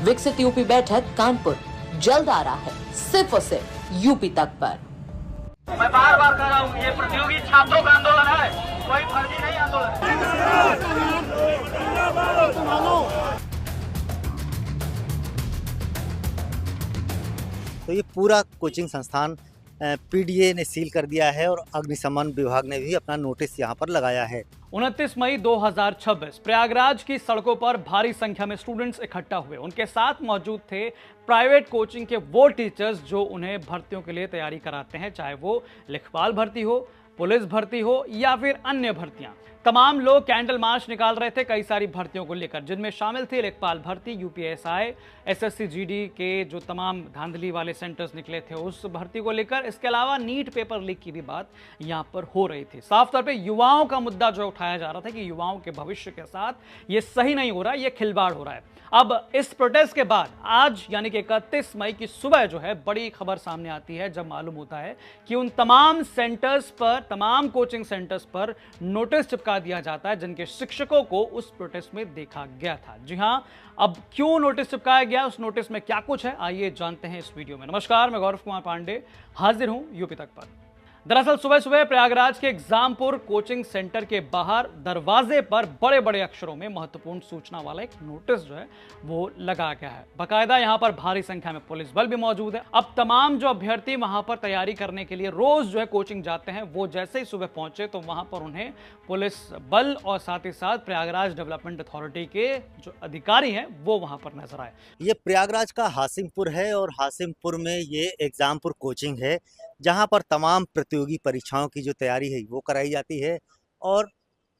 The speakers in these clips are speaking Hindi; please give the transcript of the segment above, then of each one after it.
विकसित यूपी बैठक कानपुर जल्द आ रहा है सिर्फ और सिर्फ यूपी तक पर। मैं बार बार कह रहा हूँ, ये प्रतियोगी छात्रों का आंदोलन है, कोई फर्जी नहीं आंदोलन। तो ये पूरा कोचिंग संस्थान पीडीए ने सील कर दिया है और अग्निशमन विभाग ने भी अपना नोटिस यहाँ पर लगाया है। 29 मई 2026 प्रयागराज की सड़कों पर भारी संख्या में स्टूडेंट्स इकट्ठा हुए। उनके साथ मौजूद थे प्राइवेट कोचिंग के वो टीचर्स जो उन्हें भर्तियों के लिए तैयारी कराते हैं, चाहे वो लेखपाल भर्ती हो, पुलिस भर्ती हो या फिर अन्य भर्तियां। तमाम लोग कैंडल मार्च निकाल रहे थे कई सारी भर्तियों को लेकर, जिनमें शामिल थे लेखपाल भर्ती, यूपीएसआई, एसएससी जीडी के जो तमाम धांधली वाले सेंटर्स निकले थे उस भर्ती को लेकर। इसके अलावा नीट पेपर लीक की भी बात यहां पर हो रही थी। साफ तौर पे युवाओं का मुद्दा जो उठाया जा रहा था कि युवाओं के भविष्य के साथ ये सही नहीं हो रहा, ये खिलवाड़ हो रहा है। अब इस प्रोटेस्ट के बाद आज यानी कि 31 मई की सुबह जो है बड़ी खबर सामने आती है, जब मालूम होता है कि उन तमाम सेंटर्स पर, तमाम कोचिंग सेंटर्स पर नोटिस चिपका दिया जाता है जिनके शिक्षकों को उस प्रोटेस्ट में देखा गया था। जी हां, अब क्यों नोटिस चिपकाया गया, उस नोटिस में क्या कुछ है, आइए जानते हैं इस वीडियो में। नमस्कार, मैं गौरव कुमार पांडे हाजिर हूं यूपी तक पर। दरअसल सुबह सुबह प्रयागराज के एग्जामपुर कोचिंग सेंटर के बाहर दरवाजे पर बड़े बड़े अक्षरों में महत्वपूर्ण सूचना वाला एक नोटिस जो है वो लगा गया है। बाकायदा यहां पर भारी संख्या में पुलिस बल भी मौजूद है। अब तमाम जो अभ्यर्थी वहां पर तैयारी करने के लिए रोज जो है कोचिंग जाते हैं, वो जैसे ही सुबह पहुंचे तो वहां पर उन्हें पुलिस बल और साथ ही साथ प्रयागराज डेवलपमेंट अथॉरिटी के जो अधिकारी हैं वो वहां पर नजर आए। ये प्रयागराज का हासिमपुर है और हासिमपुर में ये एग्जामपुर कोचिंग है जहाँ पर तमाम प्रतियोगी परीक्षाओं की जो तैयारी है वो कराई जाती है और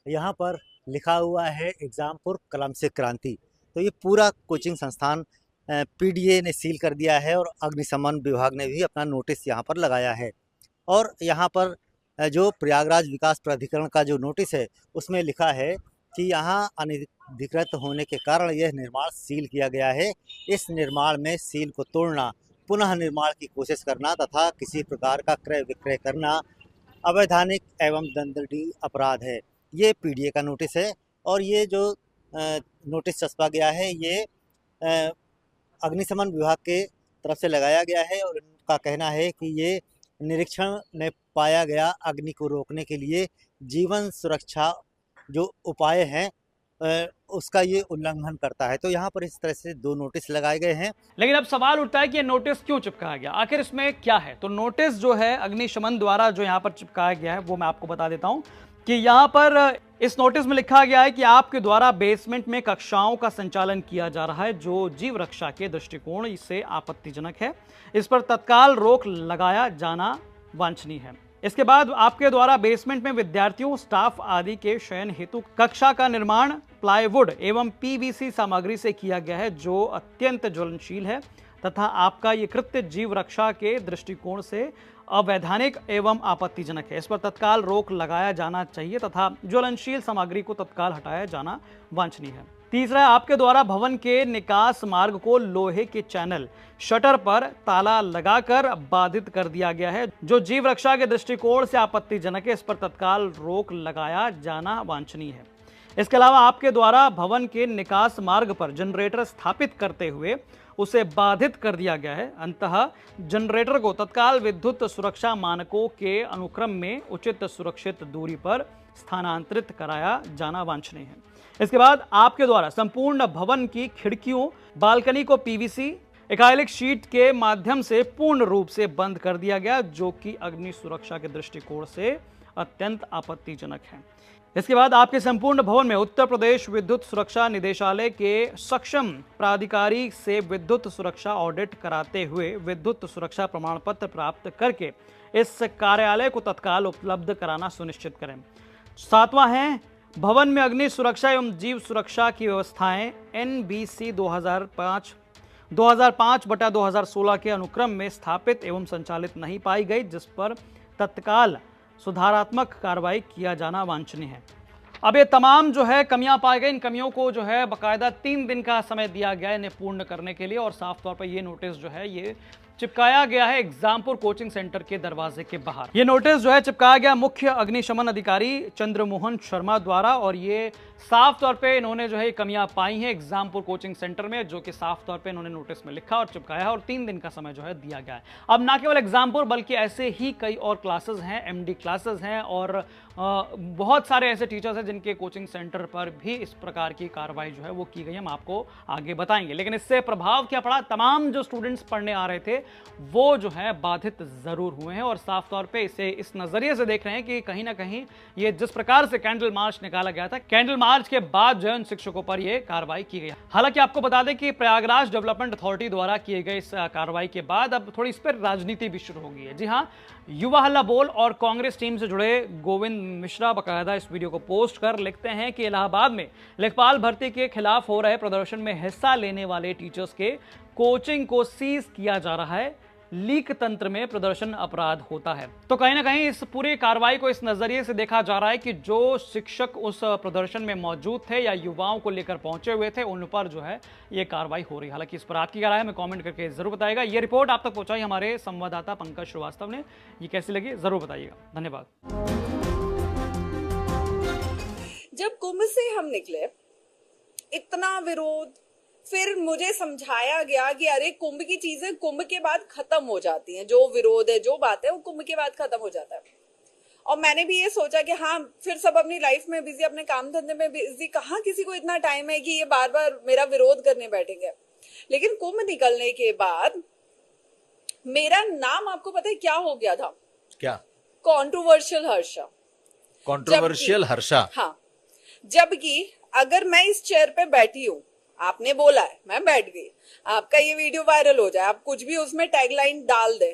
यहाँ पर लिखा हुआ है एग्जामपुर कलम से क्रांति। तो ये पूरा कोचिंग संस्थान पीडीए ने सील कर दिया है और अग्निशमन विभाग ने भी अपना नोटिस यहाँ पर लगाया है। और यहाँ पर जो प्रयागराज विकास प्राधिकरण का जो नोटिस है उसमें लिखा है कि यहाँ अनधिकृत होने के कारण यह निर्माण सील किया गया है। इस निर्माण में सील को तोड़ना, पुनः निर्माण की कोशिश करना तथा किसी प्रकार का क्रय विक्रय करना अवैधानिक एवं दंडनीय अपराध है। ये पीडीए का नोटिस है और ये जो नोटिस छपा गया है ये अग्निशमन विभाग के तरफ से लगाया गया है और इनका कहना है कि ये निरीक्षण में पाया गया अग्नि को रोकने के लिए जीवन सुरक्षा जो उपाय हैं उसका ये उल्लंघन करता है। तो यहाँ पर इस तरह से दो नोटिस लगाए गए हैं। लेकिन अब सवाल उठता है कि ये नोटिस क्यों चिपकाया गया, आखिर इसमें क्या है। तो नोटिस जो है अग्निशमन द्वारा जो यहाँ पर चिपकाया गया है वो मैं आपको बता देता हूँ कि यहाँ पर इस नोटिस में लिखा गया है कि आपके द्वारा बेसमेंट में कक्षाओं का संचालन किया जा रहा है जो जीव रक्षा के दृष्टिकोण से आपत्तिजनक है। इस पर तत्काल रोक लगाया जाना वांछनीय है। इसके बाद आपके द्वारा बेसमेंट में विद्यार्थियों, स्टाफ आदि के शयन हेतु कक्षा का निर्माण प्लाईवुड एवं पीवीसी सामग्री से किया गया है जो अत्यंत ज्वलनशील है तथा आपका ये कृत्य जीव रक्षा के दृष्टिकोण से अवैधानिक एवं आपत्तिजनक है। इस पर तत्काल रोक लगाया जाना चाहिए तथा ज्वलनशील सामग्री को तत्काल हटाया जाना वांछनीय है। तीसरा, आपके द्वारा भवन के निकास मार्ग को लोहे के चैनल शटर पर ताला लगाकर बाधित कर दिया गया है जो जीव रक्षा के दृष्टिकोण से आपत्तिजनक है। इस पर तत्काल रोक लगाया जाना वांछनीय है। इसके अलावा आपके द्वारा भवन के निकास मार्ग पर जनरेटर स्थापित करते हुए उसे बाधित कर दिया गया है। अंततः जनरेटर को तत्काल विद्युत सुरक्षा मानकों के अनुक्रम में उचित सुरक्षित दूरी पर स्थानांतरित कराया जाना वांछनीय है। इसके बाद आपके द्वारा संपूर्ण भवन की खिड़कियों, बालकनी को पीवीसी एक्राइलिक शीट के माध्यम से पूर्ण रूप से बंद कर दिया गया जो कि अग्नि सुरक्षा के दृष्टिकोण से अत्यंत आपत्तिजनक है। इसके बाद आपके संपूर्ण भवन में उत्तर प्रदेश विद्युत सुरक्षा निदेशालय के सक्षम प्राधिकारी से विद्युत सुरक्षा ऑडिट कराते हुए विद्युत सुरक्षा प्रमाण पत्र प्राप्त करके इस कार्यालय को तत्काल उपलब्ध कराना सुनिश्चित करें। सातवां है, भवन में अग्नि सुरक्षा एवं जीव सुरक्षा की व्यवस्थाएं NBC 2005/2016 के अनुक्रम में स्थापित एवं संचालित नहीं पाई गई जिस पर तत्काल सुधारात्मक कार्रवाई किया जाना वांछनीय है। अब ये तमाम जो है कमियां पाई गई, इन कमियों को जो है बाकायदा 3 दिन का समय दिया गया इन्हें पूर्ण करने के लिए और साफ तौर पर ये नोटिस जो है ये चिपकाया गया है एग्जामपुर कोचिंग सेंटर के दरवाजे के बाहर। ये नोटिस जो है चिपकाया गया मुख्य अग्निशमन अधिकारी चंद्रमोहन शर्मा द्वारा, और ये साफ तौर पे इन्होंने जो है कमियां पाई हैं एग्जामपुर कोचिंग सेंटर में, जो कि साफ तौर पे इन्होंने नोटिस में लिखा और चिपकाया है, और 3 दिन का समय जो है दिया गया है। अब ना केवल एग्जामपुर बल्कि ऐसे ही कई और क्लासेस हैं, एमडी क्लासेस हैं, और बहुत सारे ऐसे टीचर्स हैं जिनके कोचिंग सेंटर पर भी इस प्रकार की कार्रवाई जो है वो की गई है। हम आपको आगे बताएंगे, लेकिन इससे प्रभाव क्या पड़ा, तमाम जो स्टूडेंट्स पढ़ने आ रहे थे वो जो है बाधित जरूर हुए हैं, और साफ तौर पे इसे इस नजरिए से देख रहे हैं कि कहीं ना कहीं ये जिस प्रकार से कैंडल मार्च निकाला गया था, कैंडल मार्च के बाद जो है उन शिक्षकों पर यह कार्रवाई की गई। हालांकि आपको बता दें कि प्रयागराज डेवलपमेंट अथॉरिटी द्वारा किए गए इस कार्रवाई के बाद अब थोड़ी इस पर राजनीति भी शुरू हो गई है। जी हाँ, युवा हल्ला बोल और कांग्रेस टीम से जुड़े गोविंद मिश्रा बकायदा इस वीडियो को पोस्ट कर लिखते हैं कि इलाहाबाद में लेखपाल भर्ती के खिलाफ हो रहे प्रदर्शन में हिस्सा लेने वाले टीचर्स के कोचिंग को सीज किया जा रहा है, लीक तंत्र में प्रदर्शन अपराध होता है। तो कहीं ना कहीं इस पूरी कार्रवाई को इस नजरिए से देखा जा रहा है कि जो शिक्षक उस प्रदर्शन में मौजूद थे या युवाओं को लेकर पहुंचे हुए थे, उन पर जो है ये कार्रवाई हो रही है। हालांकि इस पर आपकी क्या राय है हमें कमेंट करके जरूर बताइएगा। ये रिपोर्ट आप तक पहुंचाई हमारे संवाददाता पंकज श्रीवास्तव ने, ये कैसी लगी जरूर बताइएगा। धन्यवाद। जब कुंभ से हम निकले, इतना विरोध, फिर मुझे समझाया गया कि अरे कुंभ की चीजें कुंभ के बाद खत्म हो जाती हैं, जो विरोध है, जो बात है वो कुंभ के बाद खत्म हो जाता है। और मैंने भी ये सोचा कि हाँ, फिर सब अपनी लाइफ में बिजी, अपने काम धंधे में बिजी, कहाँ किसी को इतना टाइम है कि ये बार बार मेरा विरोध करने बैठेंगे। लेकिन कुंभ निकलने के बाद मेरा नाम, आपको पता है क्या हो गया था? क्या? कॉन्ट्रोवर्शियल हर्षा। कॉन्ट्रोवर्शियल हर्षा? हाँ, जबकि अगर मैं इस चेयर पे बैठी हूँ, आपने बोला है, मैं बैठ गई, आपका ये वीडियो वायरल हो जाए, आप कुछ भी उसमें टैगलाइन डाल दे,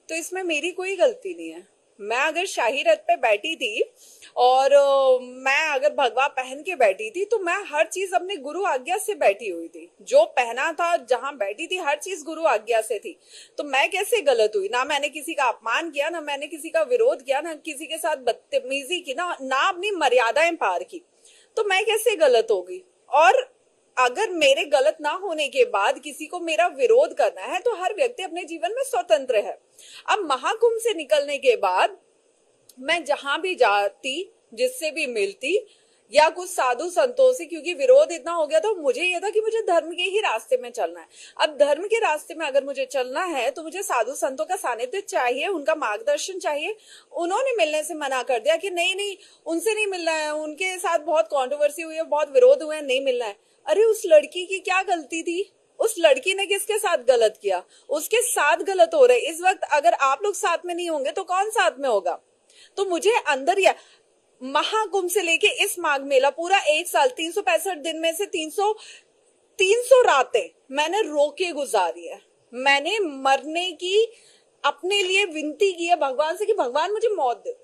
तो इसमें मेरी कोई गलती नहीं है। मैं अगर शाही रथ पे बैठी थी और मैं अगर भगवा पहन के बैठी थी, तो मैं हर चीज अपने गुरु आज्ञा से बैठी हुई थी। जो पहना था, जहां बैठी थी, हर चीज गुरु आज्ञा से थी। तो मैं कैसे गलत हुई? ना मैंने किसी का अपमान किया, ना मैंने किसी का विरोध किया, ना किसी के साथ बदतमीजी की, ना अपनी मर्यादाएं पार की। तो मैं कैसे गलत होगी? और अगर मेरे गलत ना होने के बाद किसी को मेरा विरोध करना है, तो हर व्यक्ति अपने जीवन में स्वतंत्र है। अब महाकुंभ से निकलने के बाद मैं जहां भी जाती, जिससे भी मिलती, या कुछ साधु संतों से, क्योंकि विरोध इतना हो गया था, मुझे यह था कि मुझे धर्म के ही रास्ते में चलना है। अब धर्म के रास्ते में अगर मुझे चलना है, तो मुझे साधु संतों का सानिध्य चाहिए, उनका मार्गदर्शन चाहिए। उन्होंने मिलने से मना कर दिया कि नहीं, उनसे नहीं मिलना है, उनके साथ बहुत कॉन्ट्रोवर्सी हुई है, बहुत विरोध हुए हैं, नहीं मिलना है। अरे उस लड़की की क्या गलती थी? उस लड़की ने किसके साथ गलत किया? उसके साथ गलत हो रहे। इस वक्त अगर आप लोग साथ में नहीं होंगे तो कौन साथ में होगा? तो मुझे अंदर या महाकुंभ से लेके इस माघ मेला, पूरा 1 साल, 365 दिन में से 300 रातें मैंने रो के गुजारी है। मैंने मरने की अपने लिए विनती की है भगवान से कि भगवान मुझे मौत दे।